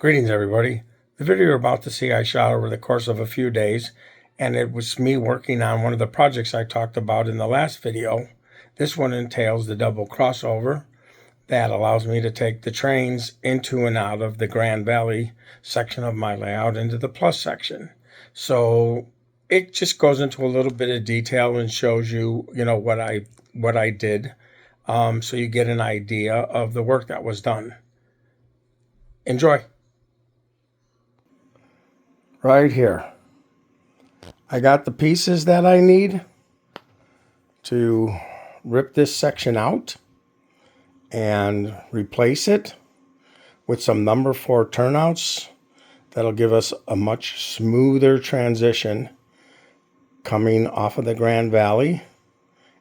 Greetings, everybody. The video you're about to see I shot over the course of a few days, and it was me working on one of the projects I talked about in the last video. This one entails the double crossover that allows me to take the trains into and out of the Grand Valley section of my layout into the plus section. So it just goes into a little bit of detail and shows you, what I did, so you get an idea of the work that was done. Enjoy. Right here, I got the pieces that I need to rip this section out and replace it with some number 4 turnouts. That'll give us a much smoother transition coming off of the Grand Valley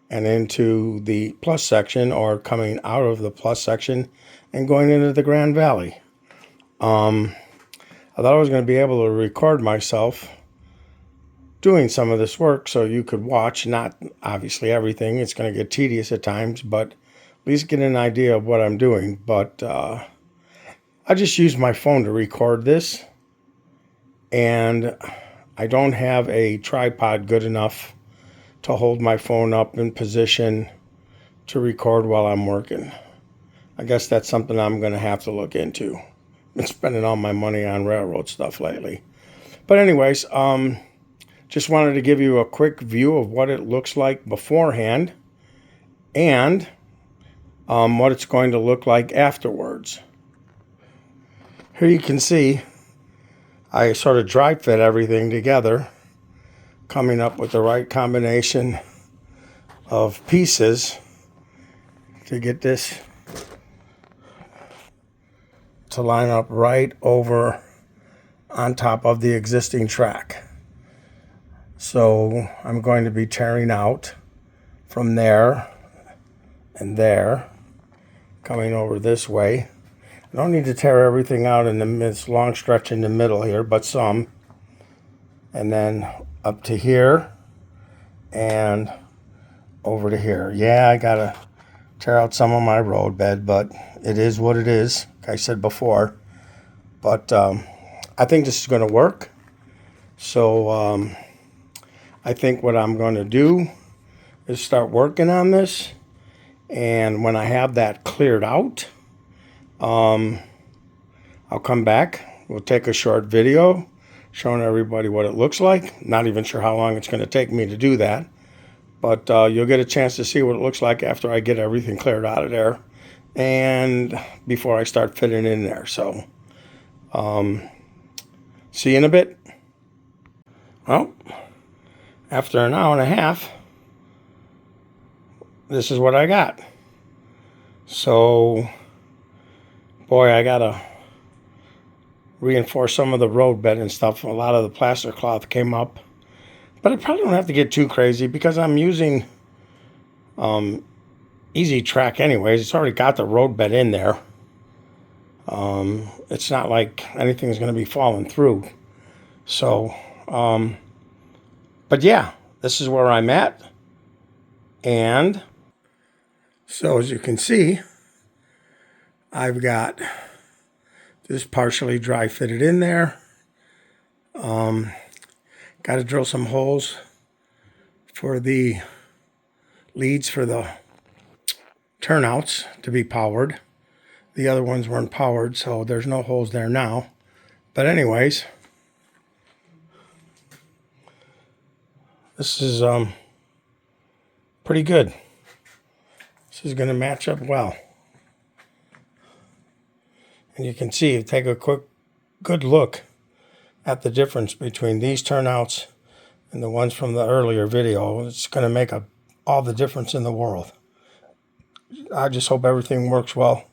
and into the plus section, or coming out of the plus section and going into the Grand Valley. I thought I was going to be able to record myself doing some of this work so you could watch, not obviously everything. It's going to get tedious at times, but at least get an idea of what I'm doing. But I just used my phone to record this, and I don't have a tripod good enough to hold my phone up in position to record while I'm working. I guess that's something I'm going to have to look into. Been spending all my money on railroad stuff lately. But anyways, just wanted to give you a quick view of what it looks like beforehand and what it's going to look like afterwards. Here you can see I sort of dry fit everything together, coming up with the right combination of pieces to get this to line up right over on top of the existing track. So I'm going to be tearing out from there and there, coming over this way. I don't need to tear everything out in this long stretch in the middle here, but some. And then up to here and over to here. Yeah, I gotta tear out some of my road bed, but it is what it is, like I said before. But I think this is going to work. So I think what I'm going to do is start working on this. And when I have that cleared out, I'll come back. We'll take a short video showing everybody what it looks like. Not even sure how long it's going to take me to do that. But you'll get a chance to see what it looks like after I get everything cleared out of there and before I start fitting in there. So see you in a bit. Well, after an hour and a half, this is what I got. So, boy, I gotta reinforce some of the road bed and stuff. A lot of the plaster cloth came up, but I probably don't have to get too crazy because I'm using Easy Track anyways. It's already got the road bed in there. It's not like anything's going to be falling through. So, but yeah, this is where I'm at. And so as you can see, I've got this partially dry fitted in there. Got to drill some holes for the leads for the turnouts to be powered. The other ones weren't powered, so there's no holes there now. But anyways, this is pretty good. This is going to match up well. And you can see, take a good look at the difference between these turnouts and the ones from the earlier video. It's going to make all the difference in the world. I just hope everything works well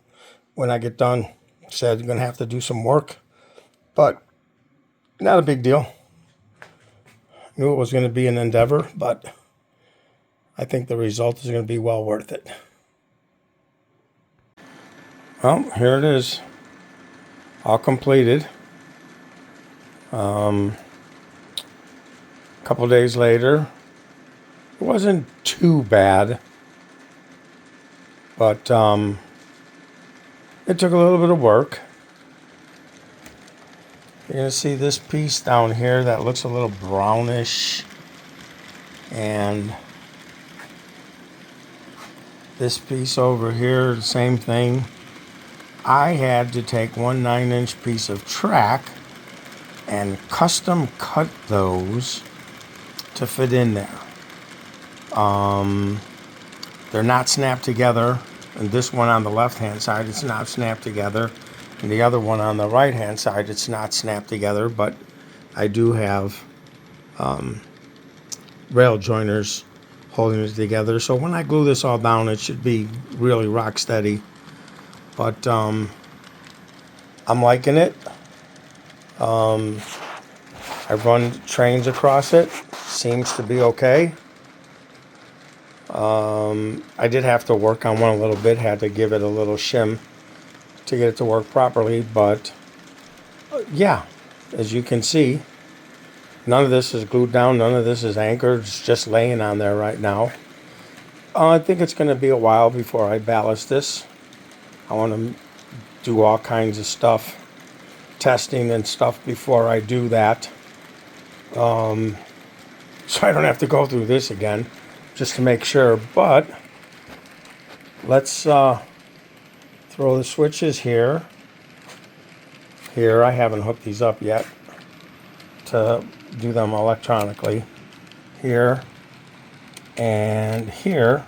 when I get done. Said I'm going to have to do some work, but not a big deal. Knew it was going to be an endeavor, but I think the result is going to be well worth it. Well, here it is, all completed. A couple days later, it wasn't too bad, but it took a little bit of work. You're going to see this piece down here that looks a little brownish, and this piece over here, the same thing. I had to take one 9-inch piece of track and custom cut those to fit in there. They're not snapped together, and this one on the left hand side, it's not snapped together, and the other one on the right hand side, it's not snapped together, but I do have rail joiners holding it together, so when I glue this all down, it should be really rock steady. But I'm liking it. I run trains across it, seems to be okay. I did have to work on one a little bit, had to give it a little shim to get it to work properly, but yeah, as you can see, none of this is glued down, none of this is anchored, it's just laying on there right now. I think it's going to be a while before I ballast this. I want to do all kinds of stuff, testing and stuff before I do that. So I don't have to go through this again, just to make sure. But let's throw the switches here. Here, I haven't hooked these up yet to do them electronically. Here and here,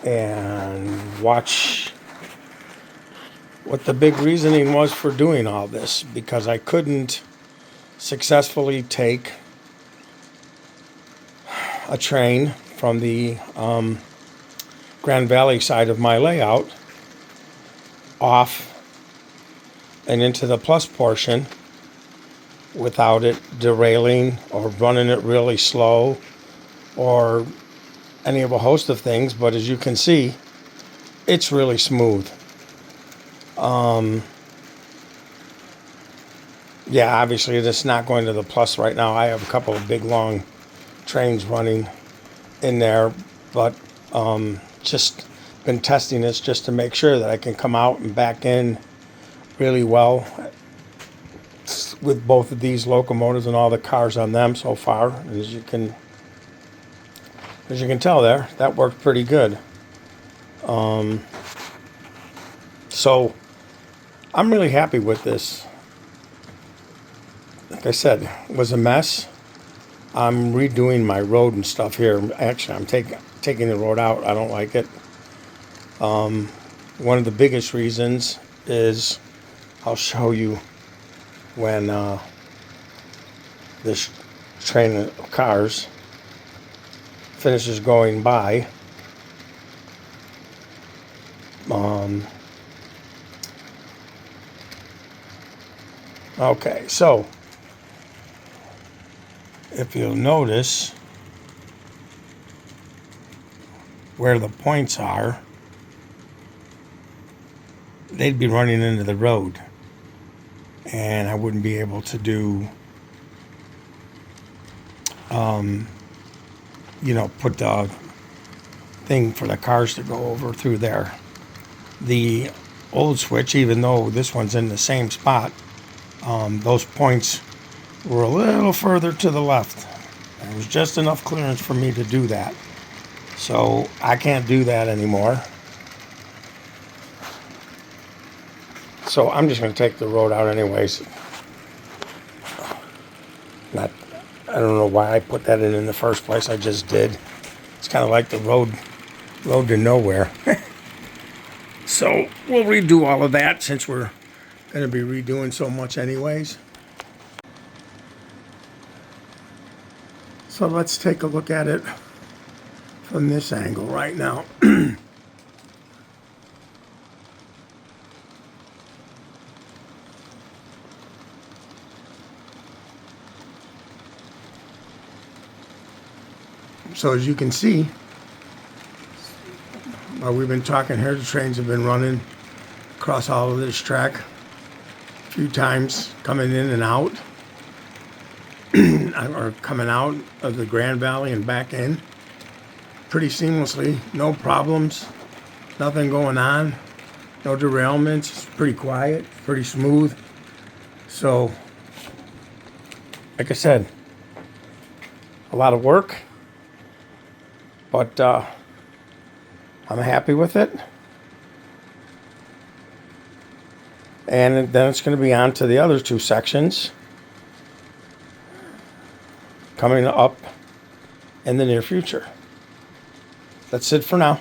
and watch what the big reasoning was for doing all this, because I couldn't successfully take a train from the Grand Valley side of my layout off and into the plus portion without it derailing or running it really slow or any of a host of things. But as you can see, it's really smooth. Yeah, obviously it's not going to the plus right now. I have a couple of big long trains running in there, but just been testing this just to make sure that I can come out and back in really well with both of these locomotives and all the cars on them so far. And as you can tell there, that worked pretty good. So I'm really happy with this. Like I said, it was a mess. I'm redoing my road and stuff here. Actually, I'm taking the road out. I don't like it. One of the biggest reasons is, I'll show you when this train of cars finishes going by. Okay, so if you'll notice where the points are, they'd be running into the road, and I wouldn't be able to do, put the thing for the cars to go over through there. The old switch, even though this one's in the same spot, those points were a little further to the left. There was just enough clearance for me to do that. So I can't do that anymore. So I'm just going to take the road out anyways. I don't know why I put that in the first place. I just did. It's kind of like the road to nowhere. So we'll redo all of that since we're going to be redoing so much anyways. So let's take a look at it from this angle right now. So as you can see, while we've been talking here, the trains have been running across all of this track a few times, coming in and out, or coming out of the Grand Valley and back in pretty seamlessly. No problems, nothing going on, no derailments. It's pretty quiet, pretty smooth. So like I said, a lot of work, but I'm happy with it. And then it's going to be on to the other two sections coming up in the near future. That's it for now.